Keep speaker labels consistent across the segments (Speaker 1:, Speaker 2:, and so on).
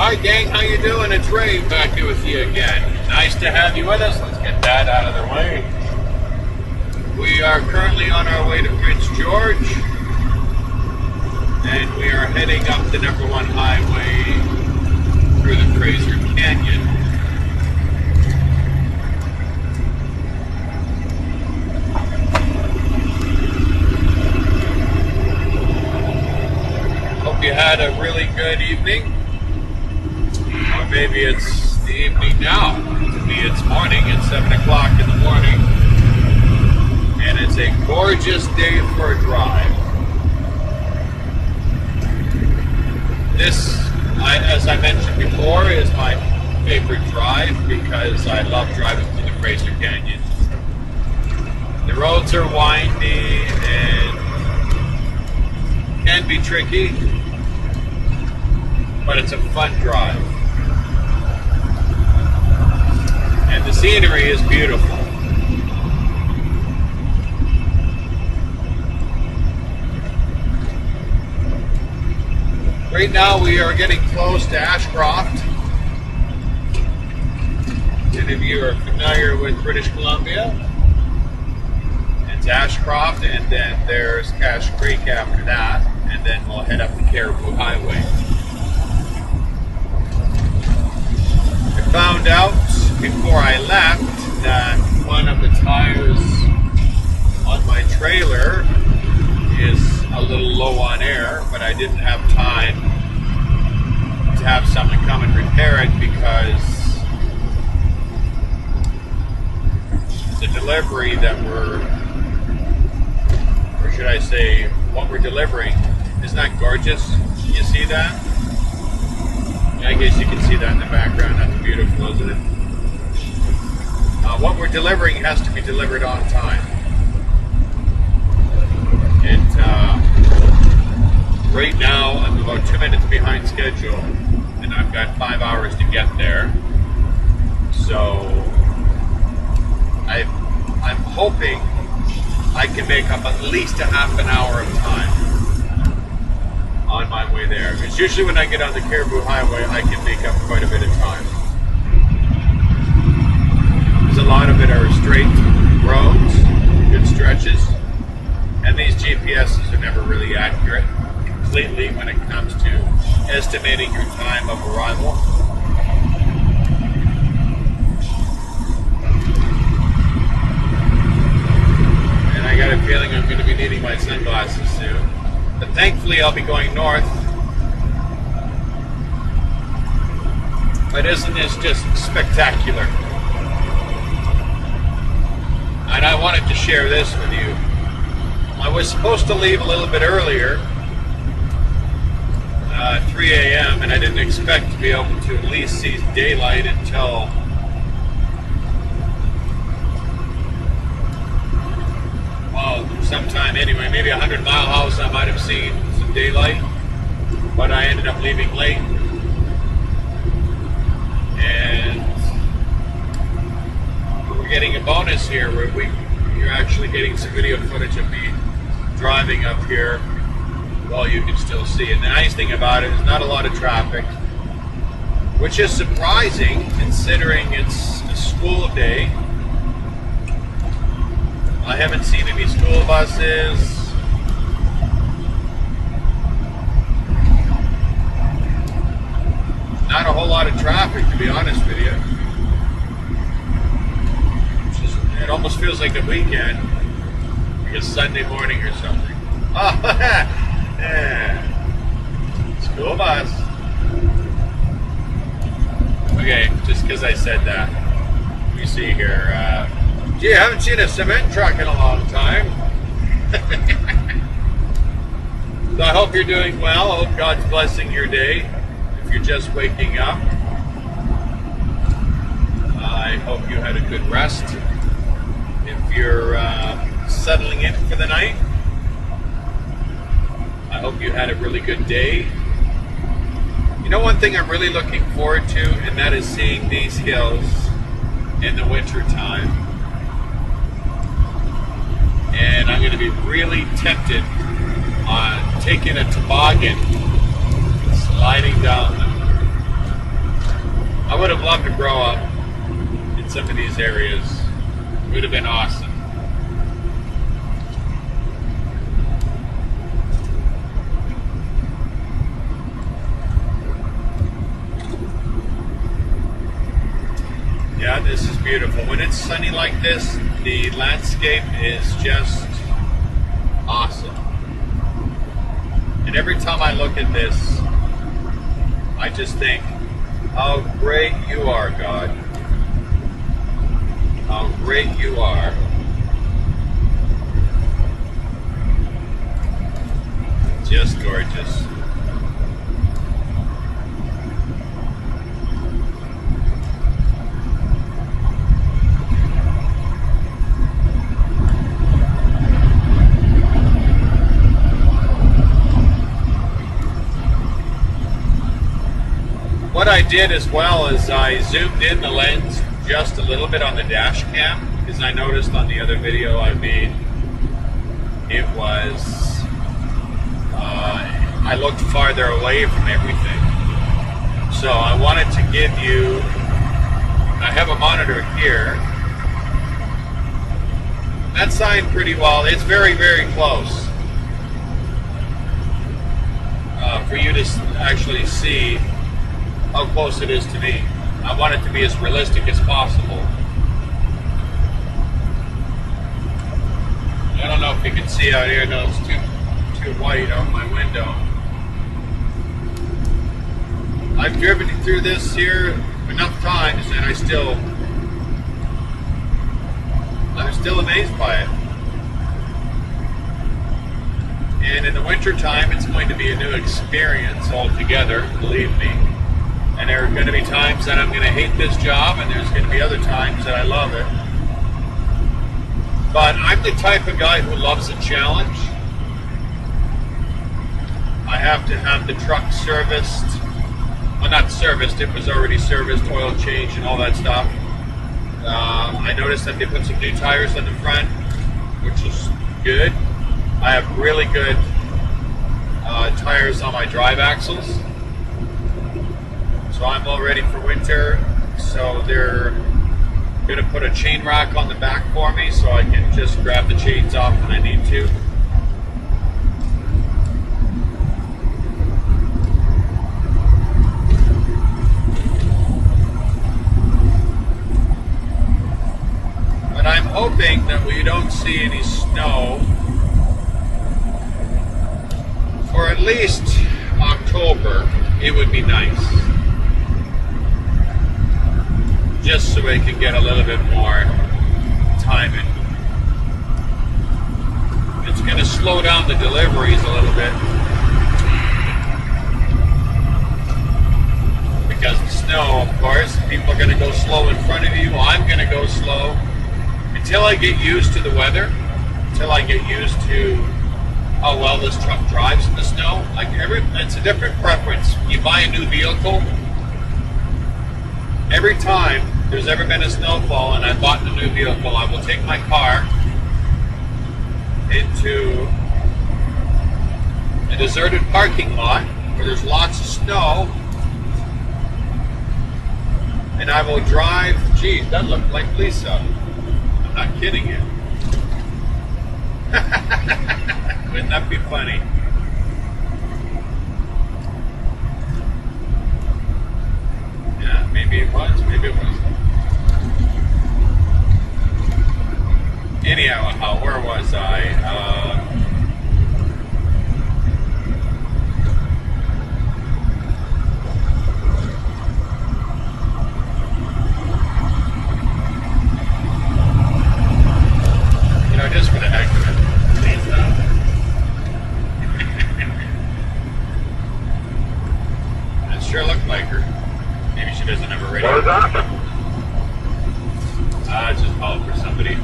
Speaker 1: Hi gang, how you doing? It's Ray back here with you again. Nice to have you with us. Let's get that out of the way. We are currently on our way to Prince George, and we are heading up the number 1 highway through the Fraser Canyon. Hope you had a really good evening. Or maybe it's the evening now. To me, it's morning. It's 7 o'clock in the morning. And it's a gorgeous day for a drive. This, as I mentioned before, is my favorite drive because I love driving through the Fraser Canyon. The roads are windy and can be tricky, but it's a fun drive. And the scenery is beautiful. Right now we are getting close to Ashcroft. And if you are familiar with British Columbia, it's Ashcroft, and then there's Cache Creek after that, and then we'll head up the Caribou Highway. I found out before I left that one of the tires on my trailer is a little low on air, but I didn't have time to have someone come and repair it because the delivery that or should I say, what we're delivering is not gorgeous. You see that? I guess you can see that in the background. That's beautiful, isn't it? What we're delivering has to be delivered on time. And right now, I'm about 2 minutes behind schedule, and I've got 5 hours to get there. So I'm hoping I can make up at least a half an hour of time on my way there. Because usually when I get on the Caribou Highway, I can make up quite a bit of time. Because a lot of it are straight roads, good stretches, and these GPSs are never really accurate completely when it comes to estimating your time of arrival. And I got a feeling I'm going to be needing my sunglasses soon. But thankfully I'll be going north. But isn't this just spectacular? And I wanted to share this with you. I was supposed to leave a little bit earlier, 3 a.m., and I didn't expect to be able to at least see daylight until sometime anyway, maybe 100 Mile House I might have seen some daylight, but I ended up leaving late. And we're getting a bonus here where you're actually getting some video footage of me driving up here while you can still see it. And the nice thing about it is not a lot of traffic, which is surprising considering it's a school day. I haven't seen any school buses. Not a whole lot of traffic, to be honest with you. It almost feels like a weekend, like a Sunday morning or something. Oh, yeah. School bus. Okay, just because I said that. Let me see here. Gee, I haven't seen a cement truck in a long time. So I hope you're doing well. I hope God's blessing your day. If you're just waking up, I hope you had a good rest. If you're settling in for the night, I hope you had a really good day. You know, one thing I'm really looking forward to, and that is seeing these hills in the winter time. And I'm going to be really tempted on taking a toboggan, sliding down them. I would have loved to grow up in some of these areas. It would have been awesome. Yeah, this is beautiful. When it's sunny like this, the landscape is just awesome. And every time I look at this, I just think, how great you are, God. How great you are. Just gorgeous. What I did as well is I zoomed in the lens just a little bit on the dash cam, because I noticed on the other video I made, it was, I looked farther away from everything. So I wanted to give you, I have a monitor here. That signed pretty well. It's very, very close for you to actually see how close it is to me. I want it to be as realistic as possible. I don't know if you can see out here. No, it's too white out my window. I've driven through this here enough times, and I'm still amazed by it. And in the winter time, it's going to be a new experience altogether, believe me. And there are going to be times that I'm going to hate this job, and there's going to be other times that I love it. But I'm the type of guy who loves a challenge. I have to have the truck serviced. Well, not serviced, it was already serviced, oil change and all that stuff. I noticed that they put some new tires on the front, which is good. I have really good tires on my drive axles. So I'm all ready for winter. So they're going to put a chain rack on the back for me so I can just grab the chains off when I need to. But I'm hoping that we don't see any snow for at least October. It would be nice. Just so we can get a little bit more time in. It's going to slow down the deliveries a little bit. Because of snow, of course. People are going to go slow in front of you. I'm going to go slow. Until I get used to the weather, until I get used to how well this truck drives in the snow. It's a different preference. You buy a new vehicle, every time there's ever been a snowfall and I bought a new vehicle, I will take my car into a deserted parking lot where there's lots of snow, and I will drive. Geez, that looked like Lisa. I'm not kidding you. Wouldn't that be funny? Yeah, maybe it was, maybe it wasn't. Anyhow, where was I? Just for the heck of it. It sure looked like her. Maybe she doesn't have a radio.
Speaker 2: What was that?
Speaker 1: I just called for somebody.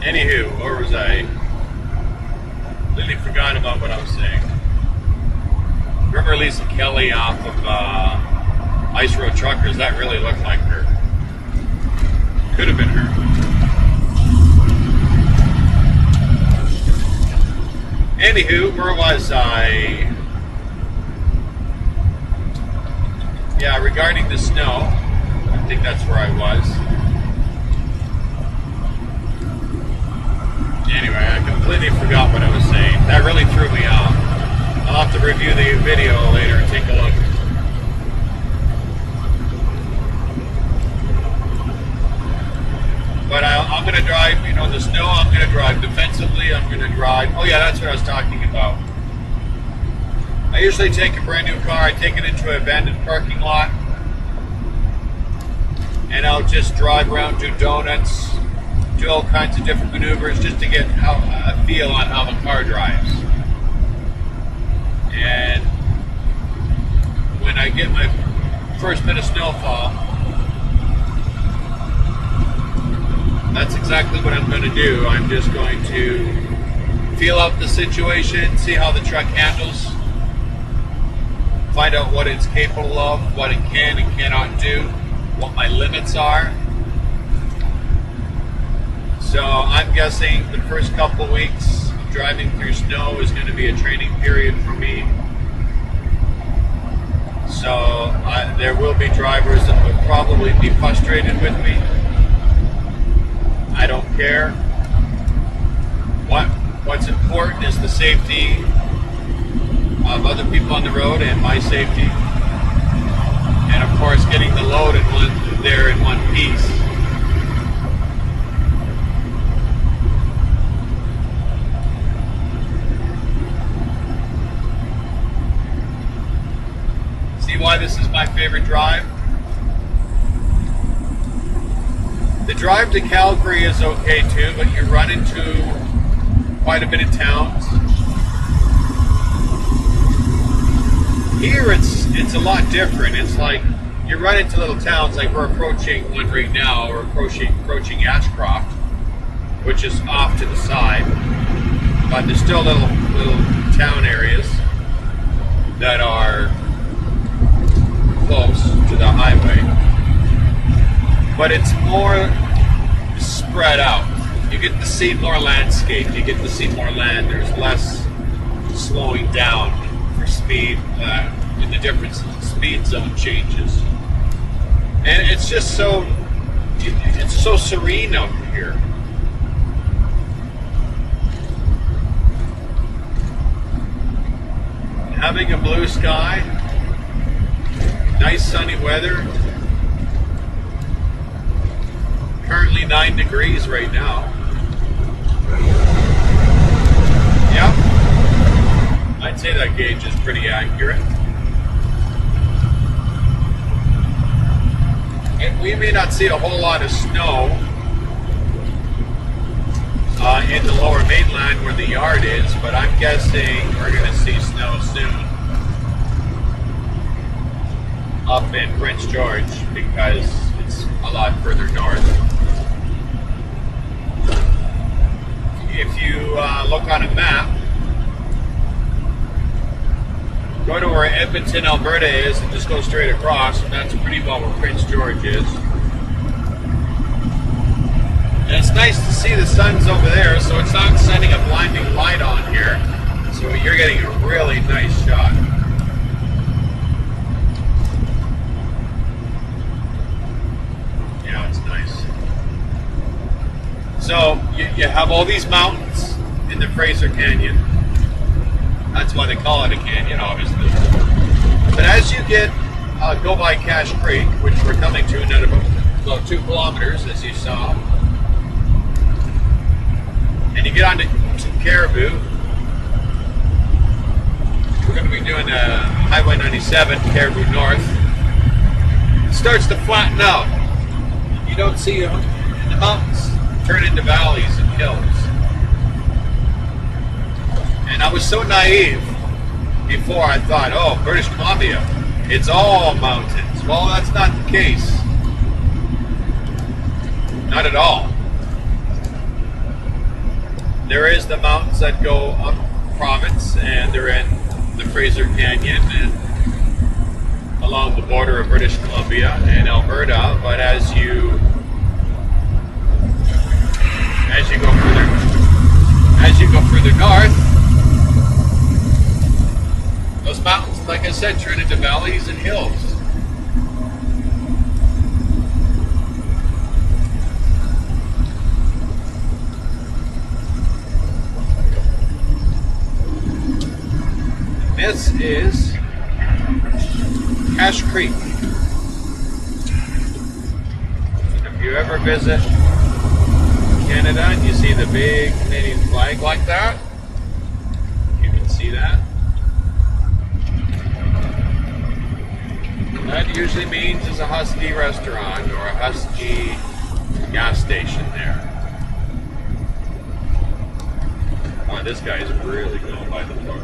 Speaker 1: Anywho, where was I? Literally forgot about what I was saying. Remember Lisa Kelly off of Ice Road Truckers? That really looked like her. Could have been her. anywho, where was I? Yeah, regarding the snow, I think that's where I was. Anyway, I completely forgot what I was saying. That really threw me off. I'll have to review the video later and take a look. But I'm going to drive, you know, the snow, I'm going to drive defensively. I'm going to drive. Oh, yeah, that's what I was talking about. I usually take a brand new car, I take it into an abandoned parking lot, and I'll just drive around, do donuts, do all kinds of different maneuvers just to get a feel on how the car drives. And when I get my first bit of snowfall, that's exactly what I'm going to do. I'm just going to feel out the situation, see how the truck handles, find out what it's capable of, what it can and cannot do, what my limits are. So I'm guessing the first couple weeks of driving through snow is going to be a training period for me. So there will be drivers that will probably be frustrated with me. I don't care. What's important is the safety of other people on the road and my safety, and of course getting the load in one piece. See why this is my favorite drive? The drive to Calgary is okay too, but you run into quite a bit of towns. Here it's a lot different. It's like you run into little towns, like we're approaching one right now, or approaching Ashcroft, which is off to the side. But there's still little town areas that are close to the highway. But it's more spread out. You get to see more landscape, you get to see more land, there's less slowing down for speed in the different speed zone changes. And it's just it's so serene out here. Having a blue sky, nice sunny weather. Currently 9 degrees right now. Yep. I'd say that gauge is pretty accurate. And we may not see a whole lot of snow in the lower mainland where the yard is, but I'm guessing we're going to see snow soon up in Prince George because it's a lot further north. If you look on a map, go to where Edmonton, Alberta is and just go straight across, and that's pretty well where Prince George is. And it's nice to see the sun's over there, so it's not sending a blinding light on here, so you're getting a really nice shot. Yeah, it's nice. So you have all these mountains in the Fraser Canyon. That's why they call it a canyon, obviously. But as you go by Cache Creek, which we're coming to in about 2 kilometers, as you saw, and you get onto Caribou, we're going to be doing Highway 97, Caribou North. It starts to flatten out. You don't see the mountains turn into valleys and hills. And I was so naive before. I thought, oh, British Columbia, it's all mountains. Well, that's not the case. Not at all. There is the mountains that go up province, and they're in the Fraser Canyon and along the border of British Columbia and Alberta. But as you go further north, I said, turn into valleys and hills. This is Cache Creek. And if you ever visit Canada and you see the big Canadian flag like that, you can see that. That usually means there's a Husky restaurant or a Husky gas station there. Oh, this guy is really going by the book.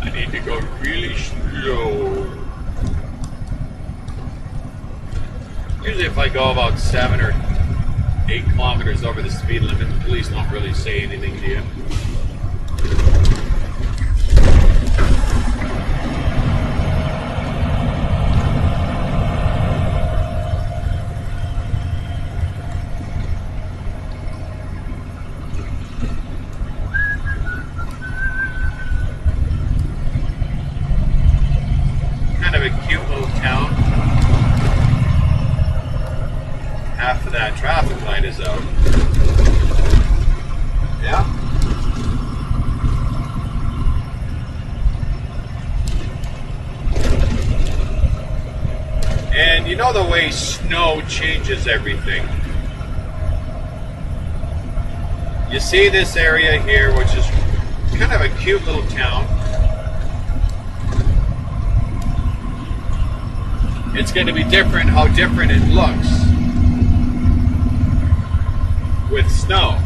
Speaker 1: I need to go really slow. Usually if I go about 7 or 8 kilometers over the speed limit, the police don't really say anything to you. Kind of a cute little town. Half of that traffic light is out. Yeah. And you know the way snow changes everything. You see this area here, which is kind of a cute little town. It's going to be different how different it looks with snow.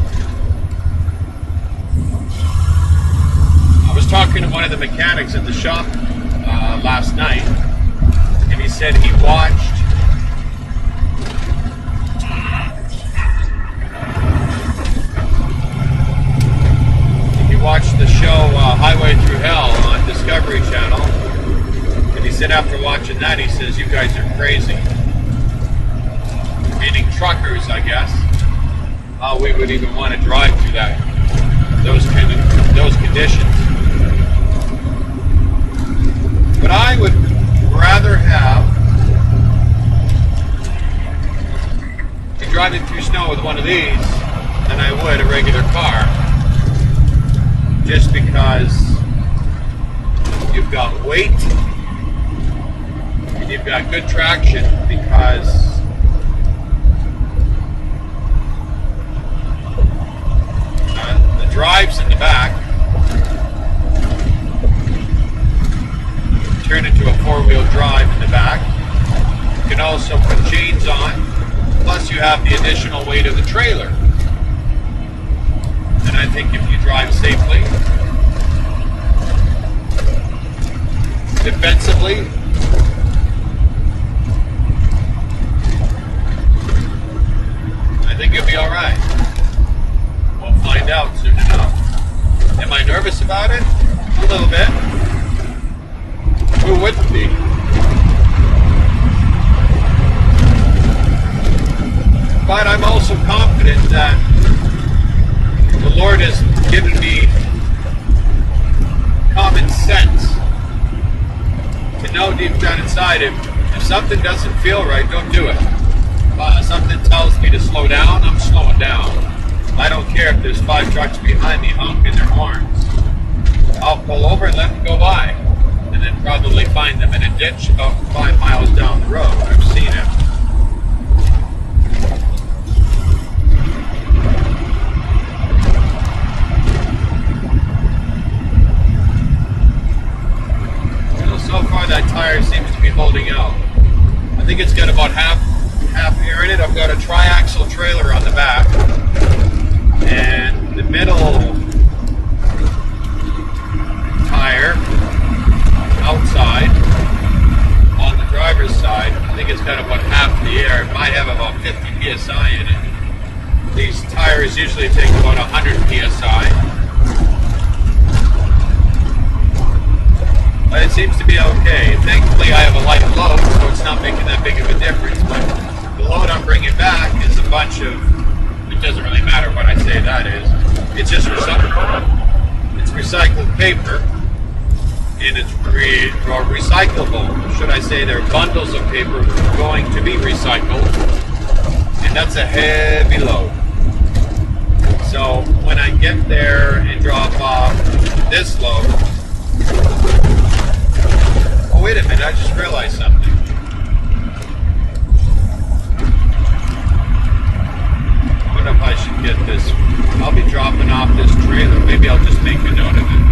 Speaker 1: I was talking to one of the mechanics at the shop last night, and he said he watched the show Highway Through Hell on Discovery Channel. And he said after watching that, he says, you guys are crazy. Meaning truckers, I guess. How we would even want to drive through those conditions. But I would rather be driving through snow with one of these than I would a regular car. Just because you've got weight and you've got good traction, because the drives in the back turn into a four-wheel drive in the back. You can also put chains on, plus you have the additional weight of the trailer. And I think if you drive safely, defensively, I think you'll be all right. We'll find out soon enough. Am I nervous about it? A little bit. Who wouldn't be? But I'm also confident that the Lord has given me common sense to know deep down inside if something doesn't feel right, don't do it. Something tells me to slow down, I'm slowing down. I don't care if there's 5 trucks behind me honking their horns. I'll pull over and let them go by, and then probably find them in a ditch about 5 miles down the road. I've seen it. So far that tire seems to be holding out. I think it's got about half air in it. I've got a triaxle trailer on the back, and the middle tire outside on the driver's side, I think it's got about half the air. It might have about 50 psi in it. These tires usually take about 100 psi. But it seems to be okay. Thankfully, I have a light load, so it's not making that big of a difference. But the load I'm bringing back is a bunch of, it doesn't really matter what I say that is. It's just recycled. It's recycled paper and it's recyclable. Should I say they're bundles of paper going to be recycled, and that's a heavy load. So when I get there and drop off this load, oh wait a minute, I just realized something. I wonder if I should get this. I'll be dropping off this trailer. Maybe I'll just make a note of it.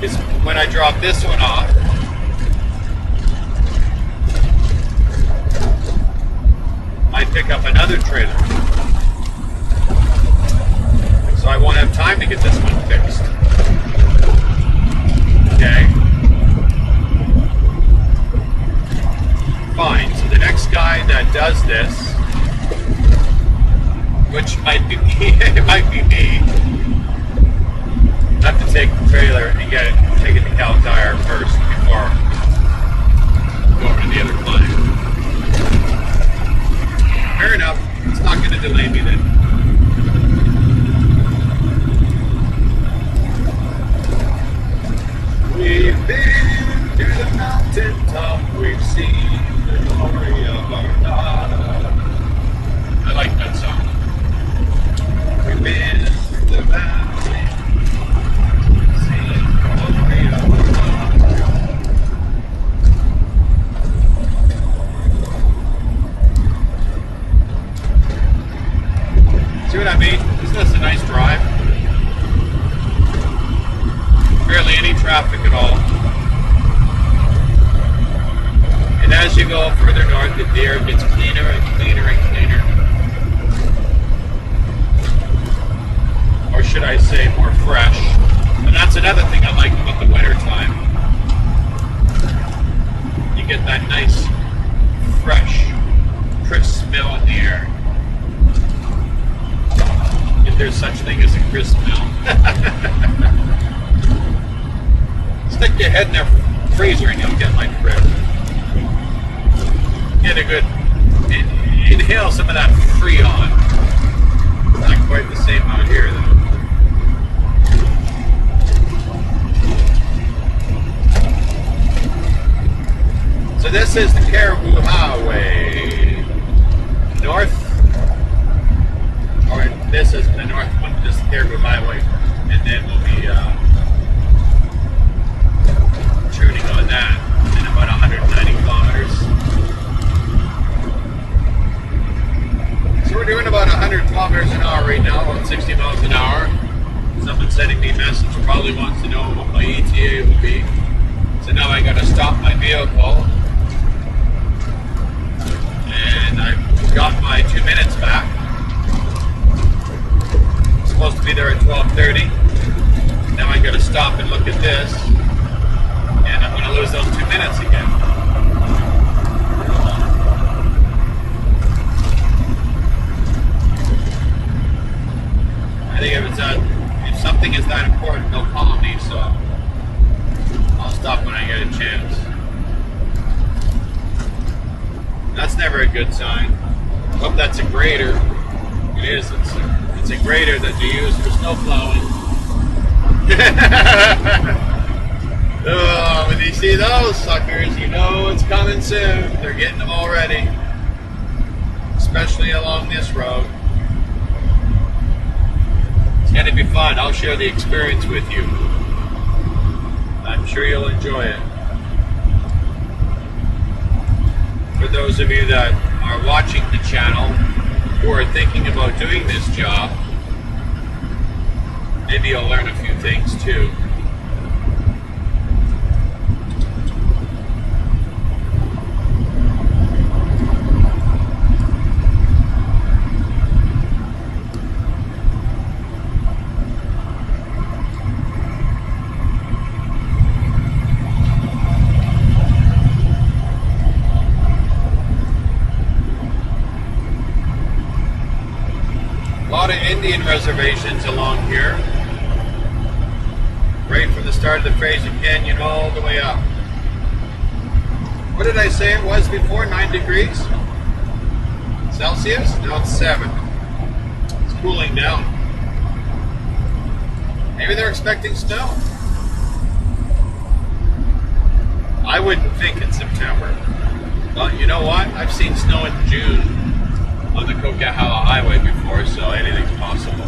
Speaker 1: Is when I drop this one off, I pick up another trailer. So I won't have time to get this one fixed. Okay. Fine. So the next guy that does this, which might be me, it might be me, I have to take the trailer and take it to Cal Tire first before go over to the other client. Fair enough. It's not going to delay me then. We've been to the mountain top. We've seen the glory of our God. I like that song. We've been to the mountain. See what I mean? Isn't this a nice drive? Barely any traffic at all. And as you go further north, the air gets cleaner and cleaner and cleaner. Or should I say more fresh. And that's another thing I like about the winter time. You get that nice, fresh, crisp smell in the air. If there's such thing as a crisp smell. Stick your head in the freezer and you'll get like crisp. Get a good, inhale some of that Freon. It's not quite the same out here though. So this is the Caribou Highway. North, or this is the north one, this is the Caribou Highway. And then we'll be tuning on that in about 190 kilometers. So we're doing about 100 kilometers an hour right now, about 60 miles an hour. Someone sending me a message probably wants to know what my ETA will be. So now I gotta stop my vehicle. And I've got my 2 minutes back. I'm supposed to be there at 12:30. Now I gotta stop and look at this. And I'm gonna lose those 2 minutes again. I think if something is that important, they'll call me, so I'll stop when I get a chance. That's never a good sign. Hope that's a grader. It is. It's a grader that they use for snow plowing. Oh, when you see those suckers, you know it's coming soon. They're getting them already. Especially along this road. It's going to be fun. I'll share the experience with you. I'm sure you'll enjoy it. For those of you that are watching the channel who are thinking about doing this job, maybe you'll learn a few things too. Indian reservations along here, right from the start of the Fraser Canyon all the way up. What did I say it was before? 9 degrees Celsius? Now it's 7. It's cooling down. Maybe they're expecting snow. I wouldn't think in September. But you know what? I've seen snow in June on the Coquihalla Highway before, so anything's possible.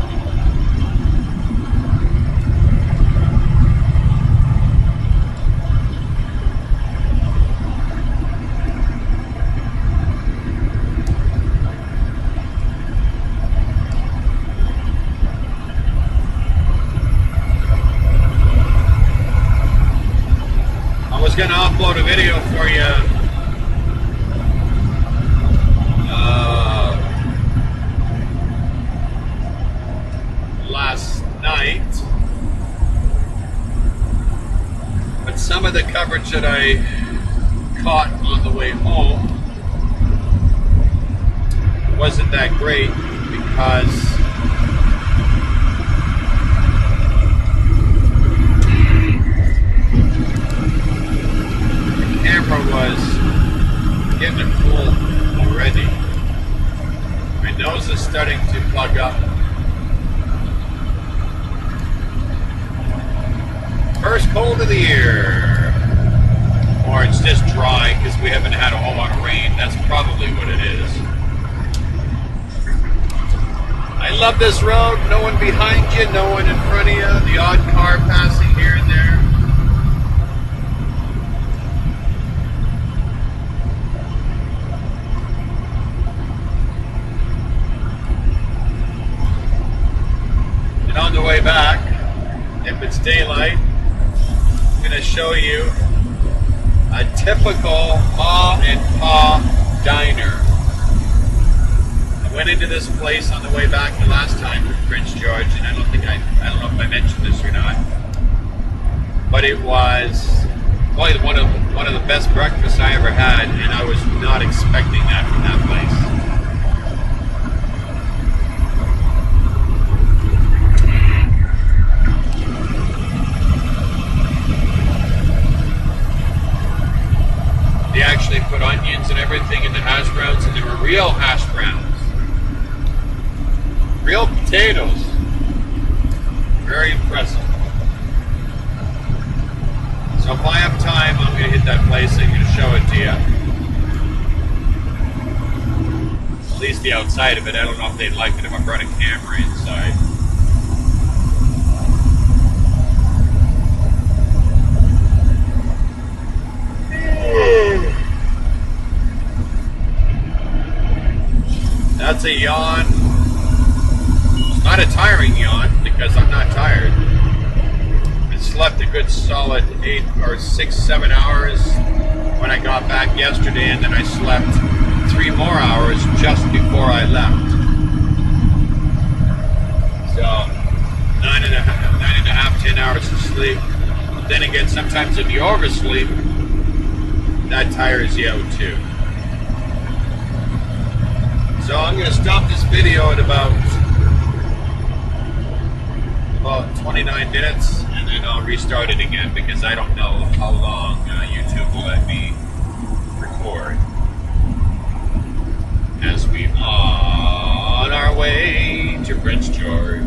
Speaker 1: I was going to upload a video for you last night, but some of the coverage that I caught on the way home wasn't that great because camera was getting it full already. My nose is starting to plug up. First cold of the year. Or it's just dry because we haven't had a whole lot of rain. That's probably what it is. I love this road. No one behind you, no one in front of you. The odd car passing here and there. And on the way back, if it's daylight, I'm going to show you a typical Ma and Pa diner. I went into this place on the way back the last time from Prince George, and I don't know if I mentioned this or not, but it was probably one of the best breakfasts I ever had, and I was not expecting that from that place. They actually put onions and everything in the hash browns, and they were real hash browns. Real potatoes. Very impressive. So if I have time, I'm going to hit that place and I'm going to show it to you. At least the outside of it. I don't know if they'd like it if I brought a camera inside. That's a yawn. It's not a tiring yawn because I'm not tired. I slept a good solid 8 or 6, 7 hours when I got back yesterday, and then I slept 3 more hours just before I left. So 9.5, 10 hours of sleep. But then again, sometimes if you oversleep, that tires you out too. So I'm going to stop this video at about 29 minutes, and then I'll restart it again because I don't know how long YouTube will let me record as we are on our way to Prince George.